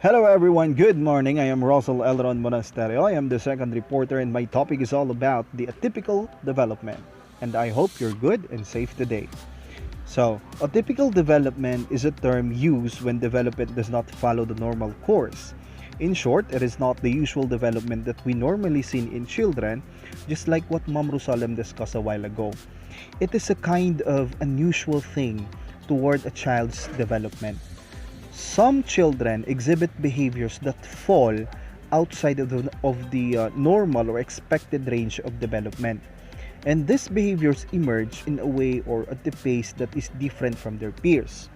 Hello everyone, good morning. I am Russell Elron Monasterio. I am the second reporter and my topic is all about the atypical development. And I hope you're good and safe today. So, atypical development is a term used when development does not follow the normal course. In short, it is not the usual development that we normally see in children, just like what Mom Rosalem discussed a while ago. It is a kind of unusual thing toward a child's development. Some children exhibit behaviors that fall outside of the normal or expected range of development. And these behaviors emerge in a way or at the pace that is different from their peers.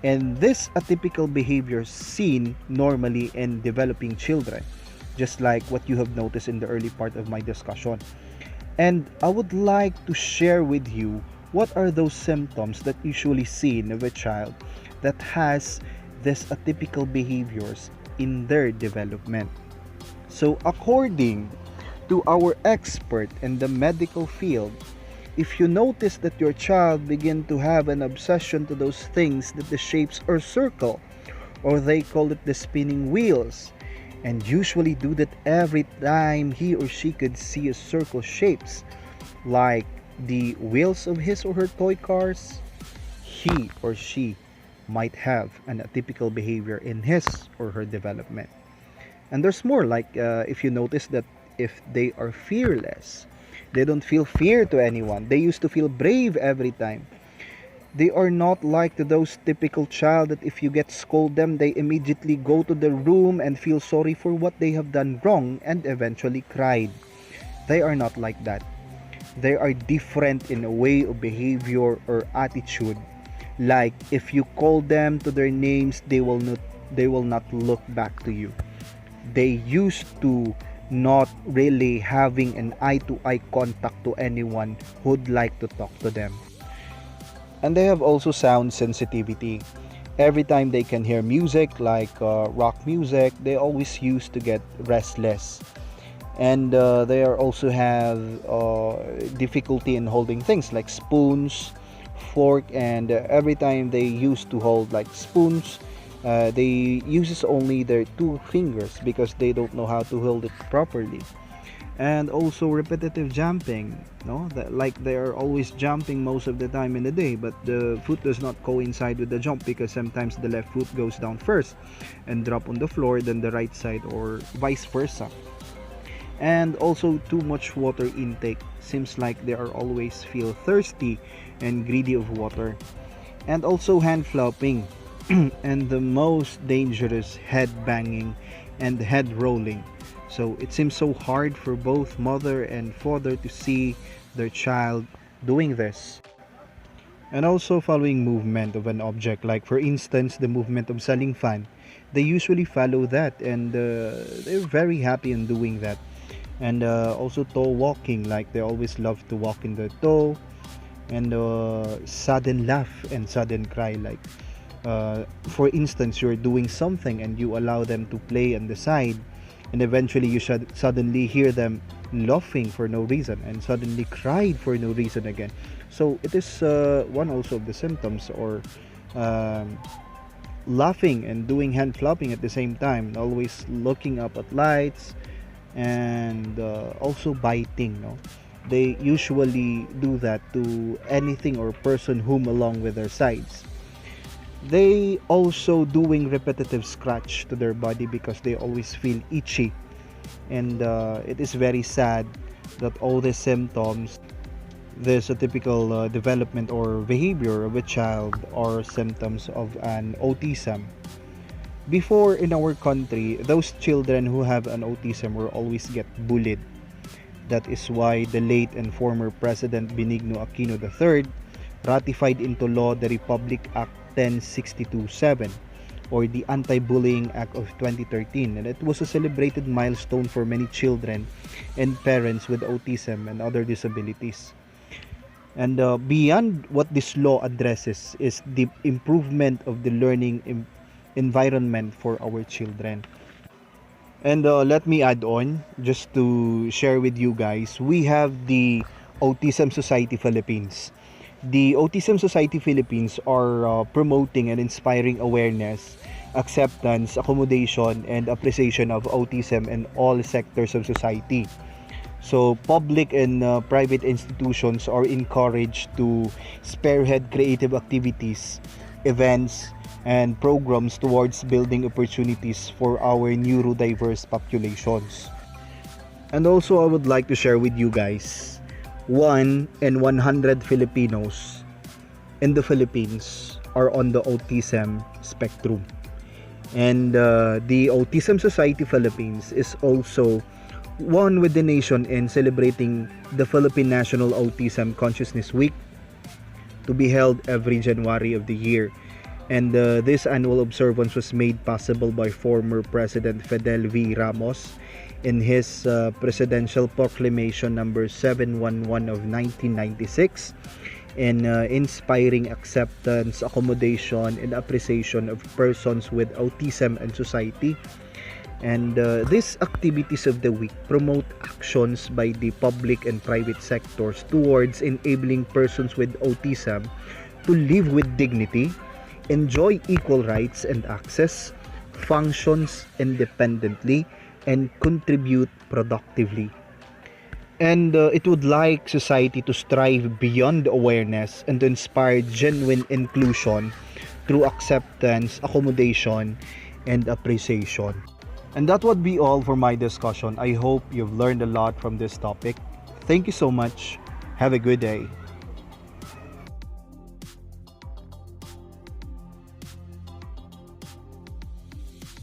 And this atypical behaviors seen normally in developing children, just like what you have noticed in the early part of my discussion. And I would like to share with you what are those symptoms that usually seen of a child that has these atypical behaviors in their development. So, according to our expert in the medical field, if you notice that your child begin to have an obsession to those things that the shapes are circle, or they call it the spinning wheels, and usually do that every time he or she could see a circle shapes, like the wheels of his or her toy cars, he or she might have an atypical behavior in his or her development. And there's more, like if you notice that if they are fearless, they don't feel fear to anyone. They used to feel brave every time. They are not like to those typical child that if you get scold them, they immediately go to the room and feel sorry for what they have done wrong and eventually cried. They are not like that. They are different in a way of behavior or attitude. Like if you call them to their names, they will not look back to you. They used to not really having an eye to eye contact to anyone who'd like to talk to them. And they have also sound sensitivity. Every time they can hear music like rock music, they always used to get restless. And they are also have difficulty in holding things like spoons, fork, and every time they used to hold like spoons, they uses only their two fingers because they don't know how to hold it properly. And also repetitive jumping, no, that like they are always jumping most of the time in the day, but the foot does not coincide with the jump because sometimes the left foot goes down first and drop on the floor, then the right side, or vice versa. And also too much water intake, seems like they are always feel thirsty and greedy of water. And also hand flopping and the most dangerous, head banging and head rolling. So it seems so hard for both mother and father to see their child doing this. And also following movement of an object, like for instance the movement of ceiling fan, they usually follow that, and they're very happy in doing that. And also toe walking, like they always love to walk in the toe. And sudden laugh and sudden cry, like for instance you're doing something and you allow them to play on the side, and eventually you should suddenly hear them laughing for no reason and suddenly cried for no reason again. So it is one also of the symptoms, or um, laughing and doing hand flopping at the same time, always looking up at lights, and also biting, no, they usually do that to anything or person whom along with their sides. They also doing repetitive scratch to their body because they always feel itchy. And it is very sad that all these symptoms, this a typical development or behavior of a child, are symptoms of an autism. Before, in our country, those children who have an autism will always get bullied. That is why the late and former President Benigno Aquino III ratified into law the Republic Act 10627, or the Anti-Bullying Act of 2013, and it was a celebrated milestone for many children and parents with autism and other disabilities. And beyond what this law addresses is the improvement of the learning environment for our children. And let me add on, just to share with you guys, we have the Autism Society Philippines. The Autism Society Philippines are promoting and inspiring awareness acceptance, accommodation, and appreciation of autism in all sectors of society. So, public and private institutions are encouraged to spearhead creative activities, events, and programs towards building opportunities for our neurodiverse populations. And also, I would like to share with you guys 1 in 100 Filipinos in the Philippines are on the autism spectrum. And the Autism Society Philippines is also one with the nation in celebrating the Philippine National Autism Consciousness Week to be held every January of the year. And this annual observance was made possible by former President Fidel V. Ramos in his presidential proclamation number 711 of 1996, in inspiring acceptance, accommodation, and appreciation of persons with autism and society. And these activities of the week promote actions by the public and private sectors towards enabling persons with autism to live with dignity, enjoy equal rights and access, functions independently, and contribute productively. And it would like society to strive beyond awareness and to inspire genuine inclusion through acceptance, accommodation, and appreciation. And that would be all for my discussion. I hope you've learned a lot from this topic. Thank you so much. Have a good day.